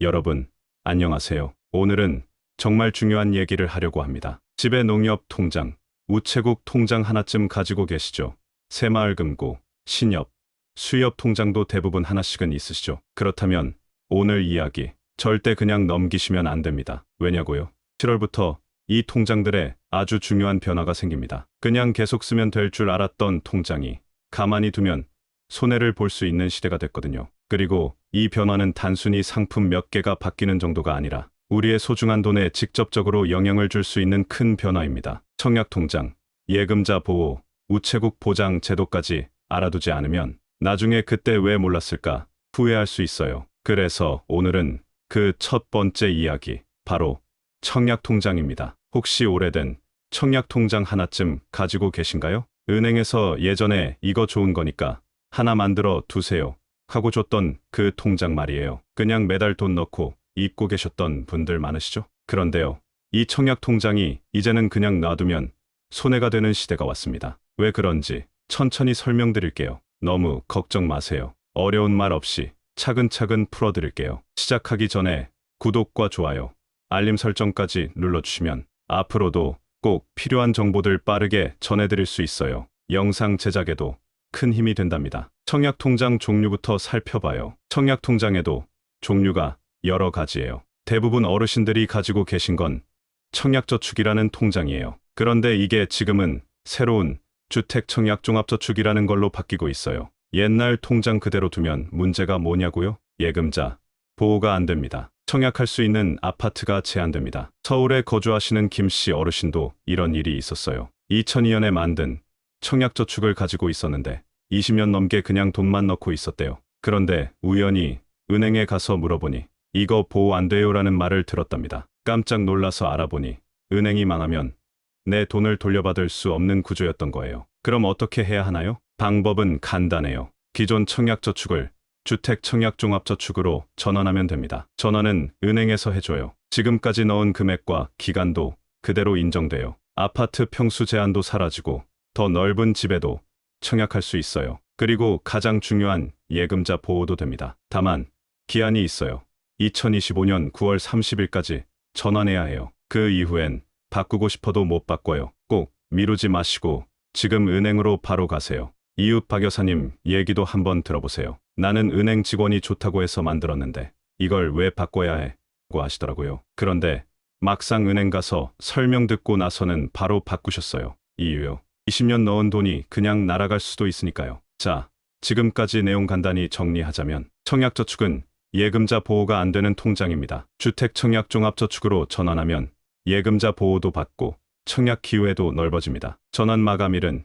여러분, 안녕하세요. 오늘은 정말 중요한 얘기를 하려고 합니다. 집에 농협 통장, 우체국 통장 하나쯤 가지고 계시죠? 새마을금고, 신협, 수협 통장도 대부분 하나씩은 있으시죠? 그렇다면 오늘 이야기 절대 그냥 넘기시면 안 됩니다. 왜냐고요? 7월부터 이 통장들에 아주 중요한 변화가 생깁니다. 그냥 계속 쓰면 될 줄 알았던 통장이 가만히 두면 손해를 볼 수 있는 시대가 됐거든요. 그리고 이 변화는 단순히 상품 몇 개가 바뀌는 정도가 아니라 우리의 소중한 돈에 직접적으로 영향을 줄 수 있는 큰 변화입니다. 청약통장, 예금자 보호, 우체국 보장 제도까지 알아두지 않으면 나중에 그때 왜 몰랐을까 후회할 수 있어요. 그래서 오늘은 그 첫 번째 이야기, 바로 청약통장입니다. 혹시 오래된 청약통장 하나쯤 가지고 계신가요? 은행에서 예전에 이거 좋은 거니까 하나 만들어 두세요 하고 줬던 그 통장 말이에요. 그냥 매달 돈 넣고 잊고 계셨던 분들 많으시죠? 그런데요, 이 청약통장이 이제는 그냥 놔두면 손해가 되는 시대가 왔습니다. 왜 그런지 천천히 설명드릴게요. 너무 걱정 마세요. 어려운 말 없이 차근차근 풀어드릴게요. 시작하기 전에 구독과 좋아요, 알림 설정까지 눌러주시면 앞으로도 꼭 필요한 정보들 빠르게 전해드릴 수 있어요. 영상 제작에도 큰 힘이 된답니다. 청약통장 종류부터 살펴봐요. 청약통장에도 종류가 여러 가지예요. 대부분 어르신들이 가지고 계신 건 청약저축이라는 통장이에요. 그런데 이게 지금은 새로운 주택청약종합저축이라는 걸로 바뀌고 있어요. 옛날 통장 그대로 두면 문제가 뭐냐고요? 예금자 보호가 안 됩니다. 청약할 수 있는 아파트가 제한됩니다. 서울에 거주하시는 김씨 어르신도 이런 일이 있었어요. 2002년에 만든 청약저축을 가지고 있었는데 20년 넘게 그냥 돈만 넣고 있었대요. 그런데 우연히 은행에 가서 물어보니 이거 보호 안 돼요라는 말을 들었답니다. 깜짝 놀라서 알아보니 은행이 망하면 내 돈을 돌려받을 수 없는 구조였던 거예요. 그럼 어떻게 해야 하나요? 방법은 간단해요. 기존 청약저축을 주택청약종합저축으로 전환하면 됩니다. 전환은 은행에서 해줘요. 지금까지 넣은 금액과 기간도 그대로 인정돼요. 아파트 평수 제한도 사라지고 더 넓은 집에도 청약할 수 있어요. 그리고 가장 중요한 예금자 보호도 됩니다. 다만 기한이 있어요. 2025년 9월 30일까지 전환해야 해요. 그 이후엔 바꾸고 싶어도 못 바꿔요. 꼭 미루지 마시고 지금 은행으로 바로 가세요. 이웃 박 여사님 얘기도 한번 들어보세요. 나는 은행 직원이 좋다고 해서 만들었는데 이걸 왜 바꿔야 해? 고 하시더라고요. 그런데 막상 은행 가서 설명 듣고 나서는 바로 바꾸셨어요. 이유요. 20년 넣은 돈이 그냥 날아갈 수도 있으니까요. 자, 지금까지 내용 간단히 정리하자면 청약저축은 예금자 보호가 안 되는 통장입니다. 주택청약종합저축으로 전환하면 예금자 보호도 받고 청약 기회도 넓어집니다. 전환 마감일은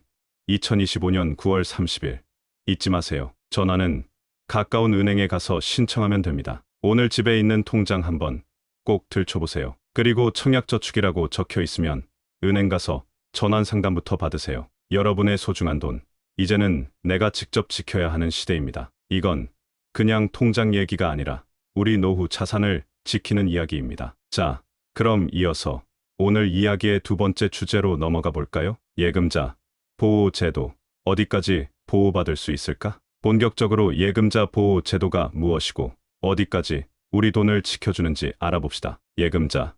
2025년 9월 30일. 잊지 마세요. 전환은 가까운 은행에 가서 신청하면 됩니다. 오늘 집에 있는 통장 한번 꼭 들춰보세요. 그리고 청약저축이라고 적혀 있으면 은행 가서 전환 상담부터 받으세요. 여러분의 소중한 돈, 이제는 내가 직접 지켜야 하는 시대입니다. 이건 그냥 통장 얘기가 아니라 우리 노후 자산을 지키는 이야기입니다. 자, 그럼 이어서 오늘 이야기의 두 번째 주제로 넘어가 볼까요? 예금자 보호 제도. 어디까지 보호받을 수 있을까? 본격적으로 예금자 보호 제도가 무엇이고 어디까지 우리 돈을 지켜주는지 알아봅시다. 예금자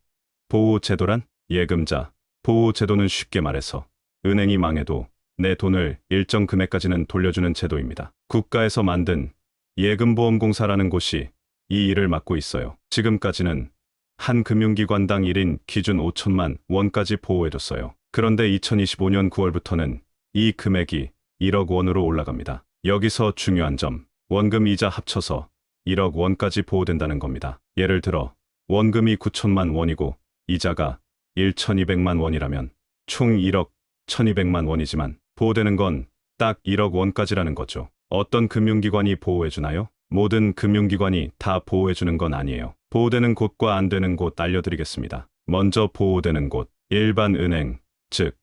보호 제도란? 예금자 보호 제도는 쉽게 말해서 은행이 망해도 내 돈을 일정 금액까지는 돌려주는 제도입니다. 국가에서 만든 예금보험공사라는 곳이 이 일을 맡고 있어요. 지금까지는 한 금융기관당 1인 기준 5천만 원까지 보호해줬어요. 그런데 2025년 9월부터는 이 금액이 1억 원으로 올라갑니다. 여기서 중요한 점, 원금 이자 합쳐서 1억 원까지 보호된다는 겁니다. 예를 들어 원금이 9천만 원이고 이자가 1,200만 원이라면 총 1억 1,200만 원이지만 보호되는 건 딱 1억 원까지라는 거죠. 어떤 금융기관이 보호해주나요? 모든 금융기관이 다 보호해주는 건 아니에요. 보호되는 곳과 안 되는 곳 알려드리겠습니다. 먼저 보호되는 곳, 일반은행, 즉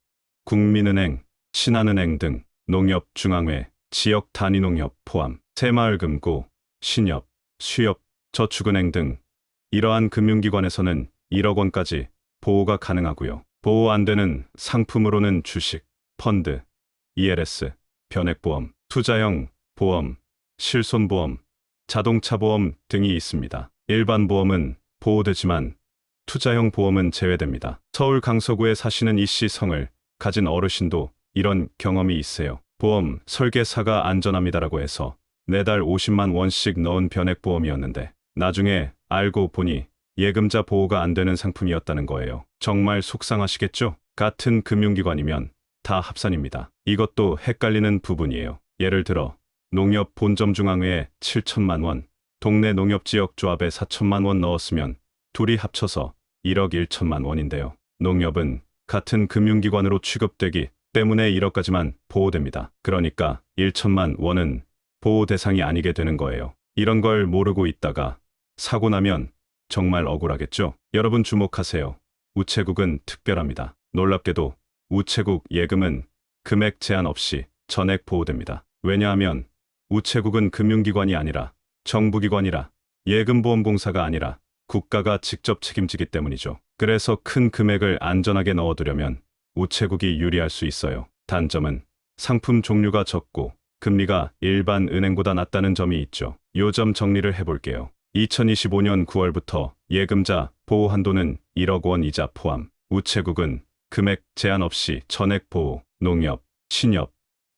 국민은행, 신한은행 등 농협중앙회, 지역단위농협 포함, 새마을금고, 신협, 수협, 저축은행 등 이러한 금융기관에서는 1억 원까지 보호가 가능하고요. 보호 안 되는 상품으로는 주식, 펀드, ELS, 변액보험, 투자형 보험, 실손보험, 자동차보험 등이 있습니다. 일반 보험은 보호되지만 투자형 보험은 제외됩니다. 서울 강서구에 사시는 이씨 성을 가진 어르신도 이런 경험이 있어요. 보험 설계사가 안전합니다라고 해서 매달 50만 원씩 넣은 변액보험이었는데 나중에 알고 보니 예금자 보호가 안 되는 상품이었다는 거예요. 정말 속상하시겠죠? 같은 금융기관이면 다 합산입니다. 이것도 헷갈리는 부분이에요. 예를 들어 농협 본점중앙회에 7천만 원, 동네 농협지역조합에 4천만 원 넣었으면 둘이 합쳐서 1억 1천만 원인데요. 농협은 같은 금융기관으로 취급되기 때문에 1억까지만 보호됩니다. 그러니까 1천만 원은 보호 대상이 아니게 되는 거예요. 이런 걸 모르고 있다가 사고 나면 정말 억울하겠죠? 여러분 주목하세요. 우체국은 특별합니다. 놀랍게도 우체국 예금은 금액 제한 없이 전액 보호됩니다. 왜냐하면 우체국은 금융기관이 아니라 정부기관이라 예금보험공사가 아니라 국가가 직접 책임지기 때문이죠. 그래서 큰 금액을 안전하게 넣어두려면 우체국이 유리할 수 있어요. 단점은 상품 종류가 적고 금리가 일반 은행보다 낮다는 점이 있죠. 요 점 정리를 해볼게요. 2025년 9월부터 예금자 보호 한도는 1억 원 이자 포함, 우체국은 금액 제한 없이 전액 보호, 농협, 신협,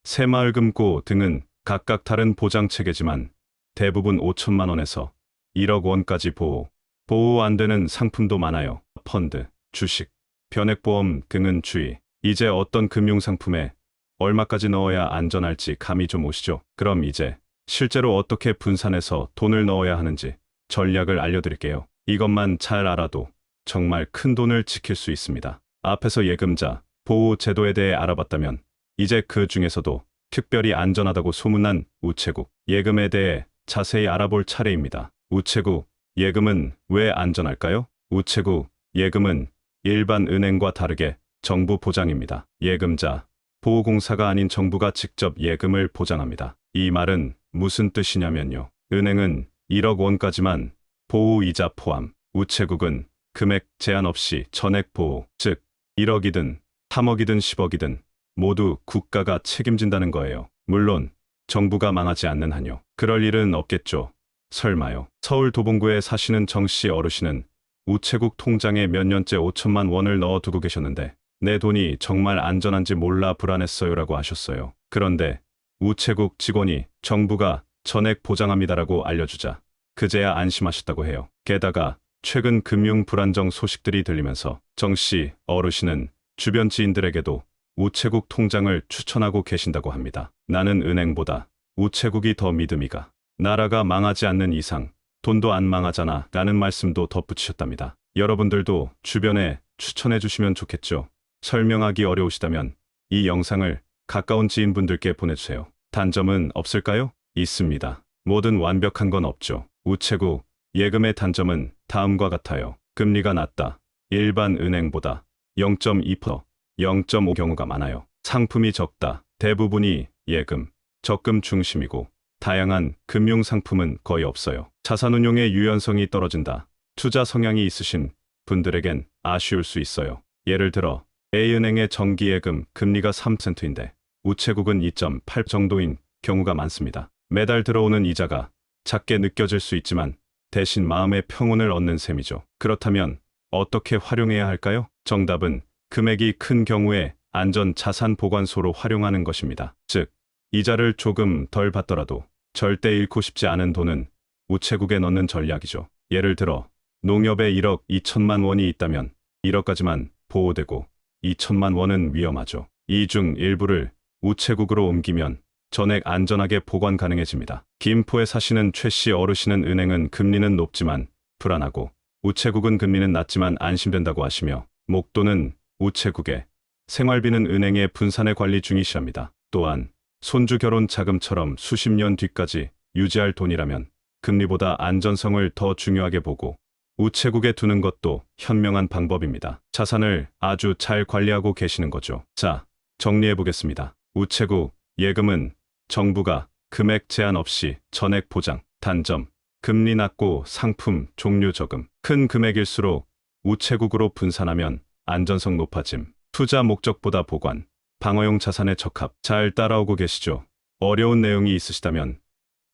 새마을금고 등은 각각 다른 보장 체계지만 대부분 5천만 원에서 1억 원까지 보호 안 되는 상품도 많아요. 펀드, 주식, 변액보험 등은 주의. 이제 어떤 금융상품에 얼마까지 넣어야 안전할지 감이 좀 오시죠? 그럼 이제 실제로 어떻게 분산해서 돈을 넣어야 하는지 전략을 알려드릴게요. 이것만 잘 알아도 정말 큰 돈을 지킬 수 있습니다. 앞에서 예금자 보호 제도에 대해 알아봤다면 이제 그 중에서도 특별히 안전하다고 소문난 우체국 예금에 대해 자세히 알아볼 차례입니다. 우체국 예금은 왜 안전할까요? 우체국 예금은 일반 은행과 다르게 정부 보장입니다. 예금자 보호공사가 아닌 정부가 직접 예금을 보장합니다. 이 말은 무슨 뜻이냐면요. 은행은 1억 원까지만 보호이자 포함, 우체국은 금액 제한 없이 전액 보호, 즉 1억이든 3억이든 10억이든 모두 국가가 책임진다는 거예요. 물론 정부가 망하지 않는 한요. 그럴 일은 없겠죠. 설마요. 서울 도봉구에 사시는 정씨 어르신은 우체국 통장에 몇 년째 5천만 원을 넣어두고 계셨는데 내 돈이 정말 안전한지 몰라 불안했어요라고 하셨어요. 그런데 우체국 직원이 정부가 전액 보장합니다라고 알려주자 그제야 안심하셨다고 해요. 게다가 최근 금융 불안정 소식들이 들리면서 정씨 어르신은 주변 지인들에게도 우체국 통장을 추천하고 계신다고 합니다. 나는 은행보다 우체국이 더 믿음이가. 나라가 망하지 않는 이상 돈도 안 망하잖아 라는 말씀도 덧붙이셨답니다. 여러분들도 주변에 추천해 주시면 좋겠죠. 설명하기 어려우시다면 이 영상을 가까운 지인분들께 보내주세요. 단점은 없을까요? 있습니다. 뭐든 완벽한 건 없죠. 우체국 예금의 단점은 다음과 같아요. 금리가 낮다. 일반 은행보다 0.2%, 0.5 경우가 많아요. 상품이 적다. 대부분이 예금, 적금 중심이고 다양한 금융상품은 거의 없어요. 자산운용의 유연성이 떨어진다. 투자 성향이 있으신 분들에겐 아쉬울 수 있어요. 예를 들어 A은행의 정기예금 금리가 3%인데 우체국은 2.8 정도인 경우가 많습니다. 매달 들어오는 이자가 작게 느껴질 수 있지만 대신 마음의 평온을 얻는 셈이죠. 그렇다면 어떻게 활용해야 할까요? 정답은 금액이 큰 경우에 안전 자산 보관소로 활용하는 것입니다. 즉, 이자를 조금 덜 받더라도 절대 잃고 싶지 않은 돈은 우체국에 넣는 전략이죠. 예를 들어 농협에 1억 2천만 원이 있다면 1억까지만 보호되고 2천만 원은 위험하죠. 이 중 일부를 우체국으로 옮기면 전액 안전하게 보관 가능해집니다. 김포에 사시는 최씨 어르신은 은행은 금리는 높지만 불안하고 우체국은 금리는 낮지만 안심된다고 하시며 목돈은 우체국에, 생활비는 은행에 분산해 관리 중이시랍니다. 또한 손주 결혼 자금처럼 수십 년 뒤까지 유지할 돈이라면 금리보다 안전성을 더 중요하게 보고 우체국에 두는 것도 현명한 방법입니다. 자산을 아주 잘 관리하고 계시는 거죠. 자, 정리해 보겠습니다. 우체국 예금은 정부가 금액 제한 없이 전액 보장. 단점, 금리 낮고 상품 종류 적음. 큰 금액일수록 우체국으로 분산하면 안전성 높아짐. 투자 목적보다 보관, 방어용 자산의 적합. 잘 따라오고 계시죠? 어려운 내용이 있으시다면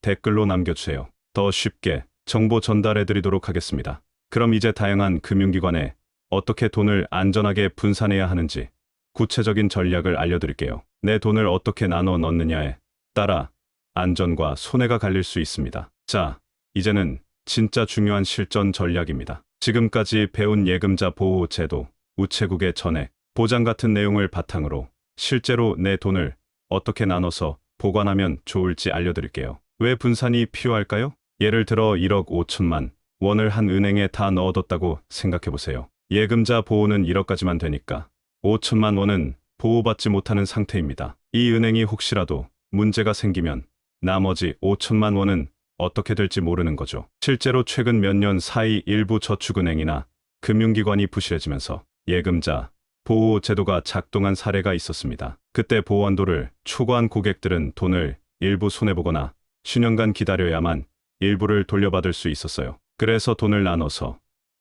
댓글로 남겨주세요. 더 쉽게 정보 전달해 드리도록 하겠습니다. 그럼 이제 다양한 금융기관에 어떻게 돈을 안전하게 분산해야 하는지 구체적인 전략을 알려드릴게요. 내 돈을 어떻게 나눠 넣느냐에 따라 안전과 손해가 갈릴 수 있습니다. 자, 이제는 진짜 중요한 실전 전략입니다. 지금까지 배운 예금자 보호 제도, 우체국의 전액, 보장 같은 내용을 바탕으로 실제로 내 돈을 어떻게 나눠서 보관하면 좋을지 알려드릴게요. 왜 분산이 필요할까요? 예를 들어 1억 5천만 원을 한 은행에 다 넣어뒀다고 생각해보세요. 예금자 보호는 1억까지만 되니까 5천만 원은 보호받지 못하는 상태입니다. 이 은행이 혹시라도 문제가 생기면 나머지 5천만 원은 어떻게 될지 모르는 거죠. 실제로 최근 몇 년 사이 일부 저축은행이나 금융기관이 부실해지면서 예금자 보호 제도가 작동한 사례가 있었습니다. 그때 보호한도를 초과한 고객들은 돈을 일부 손해보거나 수년간 기다려야만 일부를 돌려받을 수 있었어요. 그래서 돈을 나눠서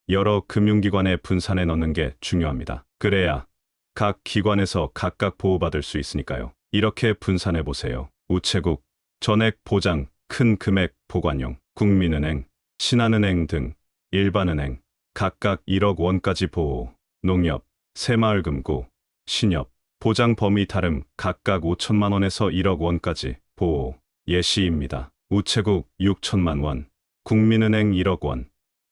여러 금융기관에 분산해 넣는 게 중요합니다. 그래야 각 기관에서 각각 보호받을 수 있으니까요. 이렇게 분산해 보세요. 우체국, 전액 보장, 큰 금액 보관용, 국민은행, 신한은행 등 일반은행, 각각 1억 원까지 보호, 농협, 새마을금고, 신협, 보장 범위 다름 각각 5천만 원에서 1억 원까지 보호, 예시입니다. 우체국 6천만 원, 국민은행 1억 원,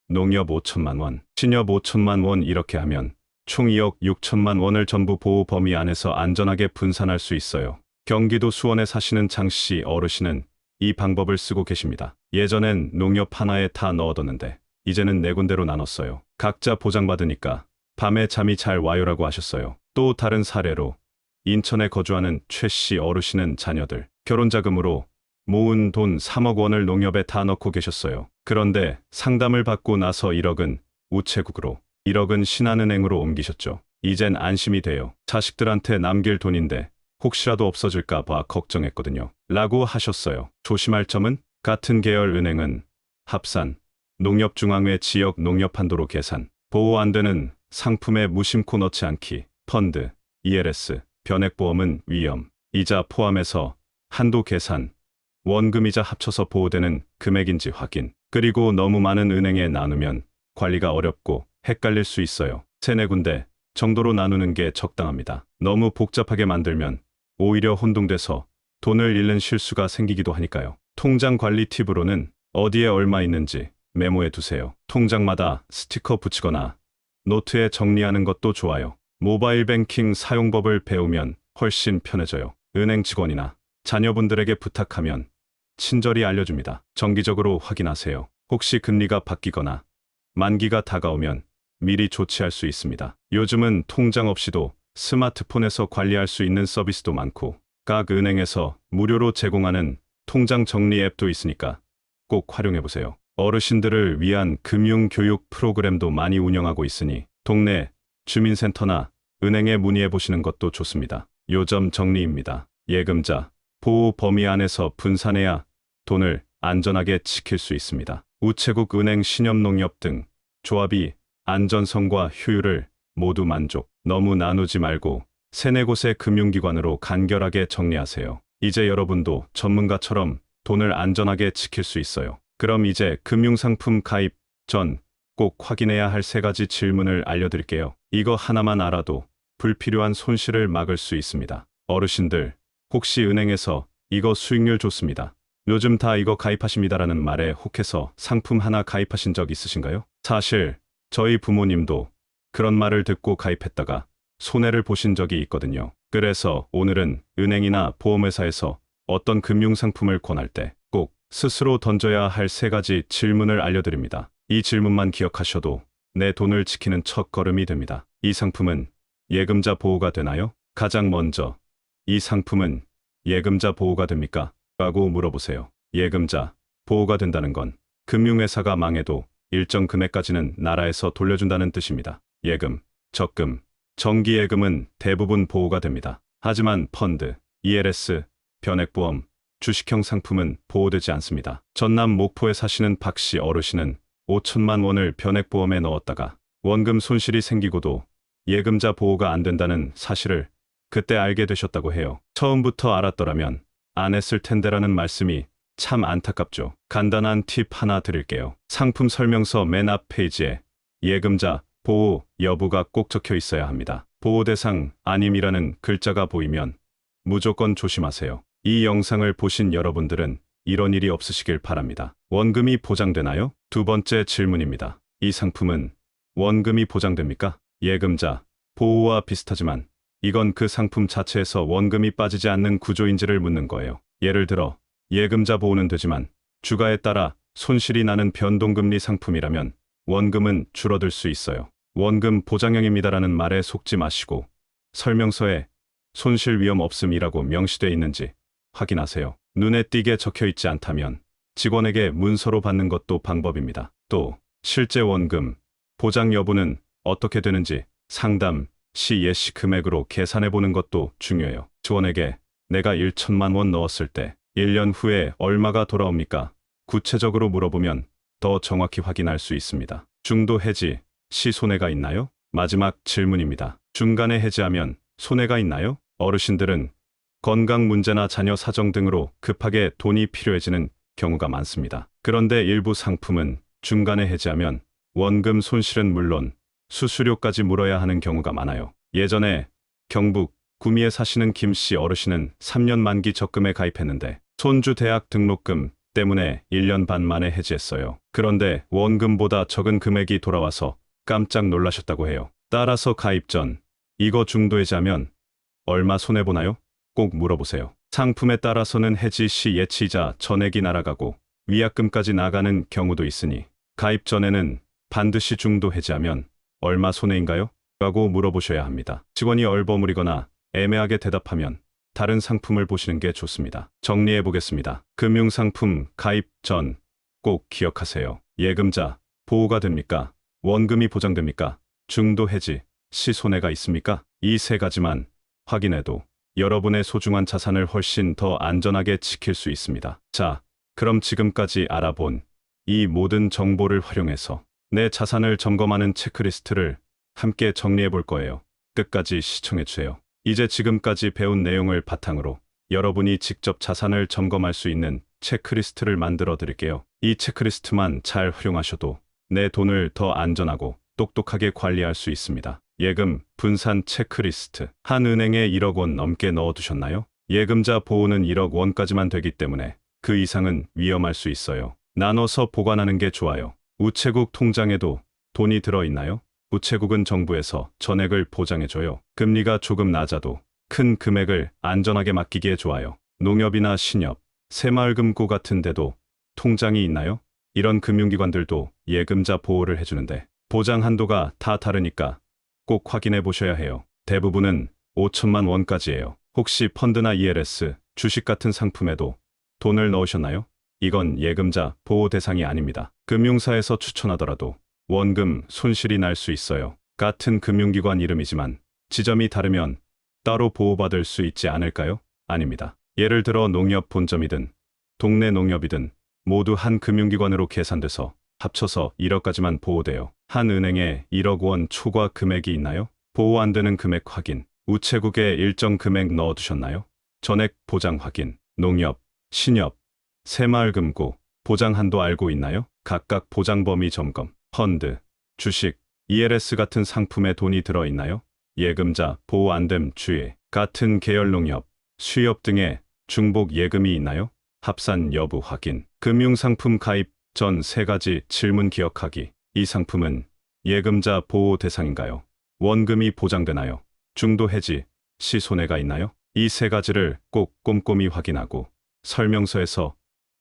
농협 5천만 원, 신협 5천만 원 이렇게 하면 총 2억 6천만 원을 전부 보호 범위 안에서 안전하게 분산할 수 있어요. 경기도 수원에 사시는 장씨 어르신은 이 방법을 쓰고 계십니다. 예전엔 농협 하나에 다 넣어뒀는데 이제는 4군데로 나눴어요. 각자 보장받으니까 밤에 잠이 잘 와요라고 하셨어요. 또 다른 사례로 인천에 거주하는 최씨 어르신은 자녀들 결혼자금으로 모은 돈 3억 원을 농협에 다 넣고 계셨어요. 그런데 상담을 받고 나서 1억은 우체국으로, 1억은 신한은행으로 옮기셨죠. 이젠 안심이 돼요. 자식들한테 남길 돈인데 혹시라도 없어질까 봐 걱정했거든요. 라고 하셨어요. 조심할 점은 같은 계열 은행은 합산, 농협중앙회 지역 농협한도로 계산, 보호 안 되는 상품에 무심코 넣지 않기, 펀드, ELS, 변액보험은 위험, 이자 포함해서 한도 계산, 원금이자 합쳐서 보호되는 금액인지 확인, 그리고 너무 많은 은행에 나누면 관리가 어렵고 헷갈릴 수 있어요. 3-4군데 정도로 나누는 게 적당합니다. 너무 복잡하게 만들면 오히려 혼동돼서 돈을 잃는 실수가 생기기도 하니까요. 통장 관리 팁으로는 어디에 얼마 있는지 메모해 두세요. 통장마다 스티커 붙이거나 노트에 정리하는 것도 좋아요. 모바일 뱅킹 사용법을 배우면 훨씬 편해져요. 은행 직원이나 자녀분들에게 부탁하면 친절히 알려줍니다. 정기적으로 확인하세요. 혹시 금리가 바뀌거나 만기가 다가오면 미리 조치할 수 있습니다. 요즘은 통장 없이도 스마트폰에서 관리할 수 있는 서비스도 많고 각 은행에서 무료로 제공하는 통장 정리 앱도 있으니까 꼭 활용해보세요. 어르신들을 위한 금융교육 프로그램도 많이 운영하고 있으니 동네 주민센터나 은행에 문의해보시는 것도 좋습니다. 요점 정리입니다. 예금자 보호 범위 안에서 분산해야 돈을 안전하게 지킬 수 있습니다. 우체국, 은행, 신협, 농협 등 조합이 안전성과 효율을 모두 만족. 너무 나누지 말고 3-4곳의 금융기관으로 간결하게 정리하세요. 이제 여러분도 전문가처럼 돈을 안전하게 지킬 수 있어요. 그럼 이제 금융상품 가입 전 꼭 확인해야 할 3가지 질문을 알려드릴게요. 이거 하나만 알아도 불필요한 손실을 막을 수 있습니다. 어르신들, 혹시 은행에서 이거 수익률 좋습니다, 요즘 다 이거 가입하십니다라는 말에 혹해서 상품 하나 가입하신 적 있으신가요? 사실 저희 부모님도 그런 말을 듣고 가입했다가 손해를 보신 적이 있거든요. 그래서 오늘은 은행이나 보험회사에서 어떤 금융상품을 권할 때 꼭 스스로 던져야 할 3가지 질문을 알려드립니다. 이 질문만 기억하셔도 내 돈을 지키는 첫걸음이 됩니다. 이 상품은 예금자 보호가 되나요? 가장 먼저, 이 상품은 예금자 보호가 됩니까? 라고 물어보세요. 예금자 보호가 된다는 건 금융회사가 망해도 일정 금액까지는 나라에서 돌려준다는 뜻입니다. 예금, 적금, 정기예금은 대부분 보호가 됩니다. 하지만 펀드, ELS, 변액보험, 주식형 상품은 보호되지 않습니다. 전남 목포에 사시는 박씨 어르신은 5천만 원을 변액보험에 넣었다가 원금 손실이 생기고도 예금자 보호가 안 된다는 사실을 그때 알게 되셨다고 해요. 처음부터 알았더라면 안 했을 텐데라는 말씀이 참 안타깝죠. 간단한 팁 하나 드릴게요. 상품 설명서 맨 앞 페이지에 예금자 보호 여부가 꼭 적혀 있어야 합니다. 보호 대상 아님이라는 글자가 보이면 무조건 조심하세요. 이 영상을 보신 여러분들은 이런 일이 없으시길 바랍니다. 원금이 보장되나요? 두 번째 질문입니다. 이 상품은 원금이 보장됩니까? 예금자 보호와 비슷하지만 이건 그 상품 자체에서 원금이 빠지지 않는 구조인지를 묻는 거예요. 예를 들어 예금자 보호는 되지만 주가에 따라 손실이 나는 변동금리 상품이라면 원금은 줄어들 수 있어요. 원금 보장형입니다라는 말에 속지 마시고 설명서에 손실 위험 없음이라고 명시되어 있는지 확인하세요. 눈에 띄게 적혀 있지 않다면 직원에게 문서로 받는 것도 방법입니다. 또 실제 원금 보장 여부는 어떻게 되는지 상담 시 예시 금액으로 계산해 보는 것도 중요해요. 직원에게 내가 1천만 원 넣었을 때 1년 후에 얼마가 돌아옵니까? 구체적으로 물어보면 더 정확히 확인할 수 있습니다. 중도 해지 시 손해가 있나요? 마지막 질문입니다. 중간에 해지하면 손해가 있나요? 어르신들은 건강 문제나 자녀 사정 등으로 급하게 돈이 필요해지는 경우가 많습니다. 그런데 일부 상품은 중간에 해지하면 원금 손실은 물론 수수료까지 물어야 하는 경우가 많아요. 예전에 경북 구미에 사시는 김 씨 어르신은 3년 만기 적금에 가입했는데 손주 대학 등록금 때문에 1년 반 만에 해지했어요. 그런데 원금보다 적은 금액이 돌아와서 깜짝 놀라셨다고 해요. 따라서 가입 전 이거 중도 해지하면 얼마 손해보나요? 꼭 물어보세요. 상품에 따라서는 해지 시 예치자 전액이 날아가고 위약금까지 나가는 경우도 있으니 가입 전에는 반드시 중도 해지하면 얼마 손해인가요? 라고 물어보셔야 합니다. 직원이 얼버무리거나 애매하게 대답하면 다른 상품을 보시는 게 좋습니다. 정리해 보겠습니다. 금융상품 가입 전 꼭 기억하세요. 예금자 보호가 됩니까? 원금이 보장됩니까? 중도 해지 시 손해가 있습니까? 이 세 가지만 확인해도 여러분의 소중한 자산을 훨씬 더 안전하게 지킬 수 있습니다. 자, 그럼 지금까지 알아본 이 모든 정보를 활용해서 내 자산을 점검하는 체크리스트를 함께 정리해 볼 거예요. 끝까지 시청해 주세요. 이제 지금까지 배운 내용을 바탕으로 여러분이 직접 자산을 점검할 수 있는 체크리스트를 만들어 드릴게요. 이 체크리스트만 잘 활용하셔도 내 돈을 더 안전하고 똑똑하게 관리할 수 있습니다. 예금 분산 체크리스트. 한 은행에 1억 원 넘게 넣어두셨나요? 예금자 보호는 1억 원까지만 되기 때문에 그 이상은 위험할 수 있어요. 나눠서 보관하는 게 좋아요. 우체국 통장에도 돈이 들어있나요? 우체국은 정부에서 전액을 보장해줘요. 금리가 조금 낮아도 큰 금액을 안전하게 맡기기에 좋아요. 농협이나 신협, 새마을금고 같은 데도 통장이 있나요? 이런 금융기관들도 예금자 보호를 해주는데 보장 한도가 다 다르니까 꼭 확인해 보셔야 해요. 대부분은 5천만 원까지예요. 혹시 펀드나 ELS, 주식 같은 상품에도 돈을 넣으셨나요? 이건 예금자 보호 대상이 아닙니다. 금융사에서 추천하더라도 원금 손실이 날 수 있어요. 같은 금융기관 이름이지만 지점이 다르면 따로 보호받을 수 있지 않을까요? 아닙니다. 예를 들어 농협 본점이든 동네 농협이든 모두 한 금융기관으로 계산돼서 합쳐서 1억까지만 보호돼요. 한 은행에 1억 원 초과 금액이 있나요? 보호 안 되는 금액 확인. 우체국에 일정 금액 넣어두셨나요? 전액 보장 확인. 농협, 신협, 새마을금고 보장 한도 알고 있나요? 각각 보장 범위 점검. 펀드, 주식, ELS 같은 상품에 돈이 들어있나요? 예금자 보호 안됨 주의. 같은 계열 농협, 수협 등의 중복 예금이 있나요? 합산 여부 확인. 금융상품 가입 전 세 가지 질문 기억하기. 이 상품은 예금자 보호 대상인가요? 원금이 보장되나요? 중도 해지 시 손해가 있나요? 이 세 가지를 꼭 꼼꼼히 확인하고 설명서에서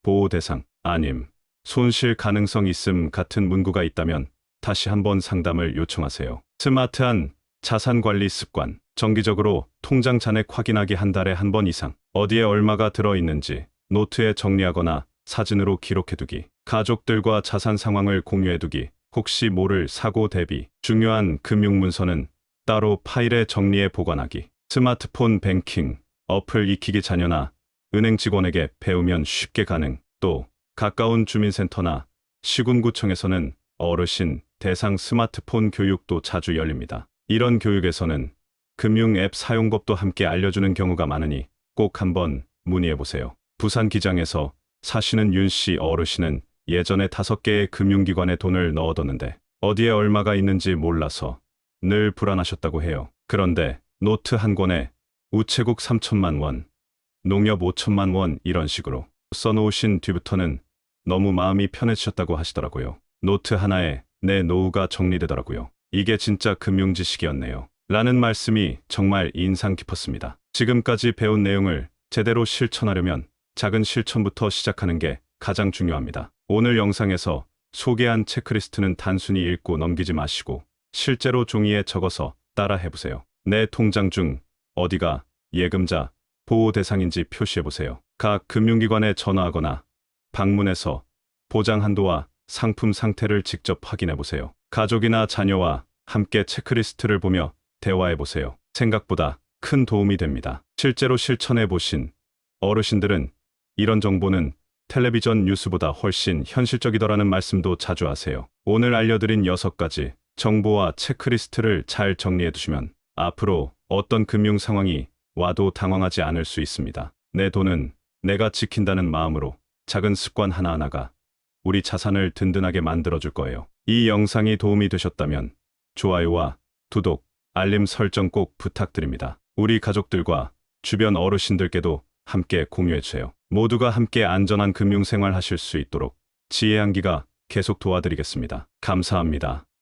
보호 대상 아님 손실 가능성 있음 같은 문구가 있다면 다시 한번 상담을 요청하세요. 스마트한 자산 관리 습관. 정기적으로 통장 잔액 확인하기 한 달에 한 번 이상. 어디에 얼마가 들어있는지 노트에 정리하거나 사진으로 기록해두기. 가족들과 자산 상황을 공유해두기. 혹시 모를 사고 대비. 중요한 금융문서는 따로 파일에 정리해 보관하기. 스마트폰 뱅킹 어플 익히기. 자녀나 은행 직원에게 배우면 쉽게 가능. 또 가까운 주민센터나 시군구청에서는 어르신 대상 스마트폰 교육도 자주 열립니다. 이런 교육에서는 금융 앱 사용법도 함께 알려주는 경우가 많으니 꼭 한번 문의해보세요. 부산기장에서 사시는 윤 씨 어르신은 예전에 5개의 금융기관에 돈을 넣어뒀는데 어디에 얼마가 있는지 몰라서 늘 불안하셨다고 해요. 그런데 노트 한 권에 우체국 3천만 원, 농협 5천만 원 이런 식으로 써놓으신 뒤부터는 너무 마음이 편해지셨다고 하시더라고요. 노트 하나에 내 노후가 정리되더라고요. 이게 진짜 금융지식이었네요. 라는 말씀이 정말 인상 깊었습니다. 지금까지 배운 내용을 제대로 실천하려면 작은 실천부터 시작하는 게 가장 중요합니다. 오늘 영상에서 소개한 체크리스트는 단순히 읽고 넘기지 마시고 실제로 종이에 적어서 따라 해보세요. 내 통장 중 어디가 예금자, 보호 대상인지 표시해보세요. 각 금융기관에 전화하거나 방문해서 보장 한도와 상품 상태를 직접 확인해보세요. 가족이나 자녀와 함께 체크리스트를 보며 대화해보세요. 생각보다 큰 도움이 됩니다. 실제로 실천해보신 어르신들은 이런 정보는 텔레비전 뉴스보다 훨씬 현실적이더라는 말씀도 자주 하세요. 오늘 알려드린 6가지 정보와 체크리스트를 잘 정리해두시면 앞으로 어떤 금융 상황이 와도 당황하지 않을 수 있습니다. 내 돈은 내가 지킨다는 마음으로 작은 습관 하나하나가 우리 자산을 든든하게 만들어줄 거예요. 이 영상이 도움이 되셨다면 좋아요와 구독, 알림 설정 꼭 부탁드립니다. 우리 가족들과 주변 어르신들께도 함께 공유해주세요. 모두가 함께 안전한 금융생활 하실 수 있도록 지혜한기가 계속 도와드리겠습니다. 감사합니다.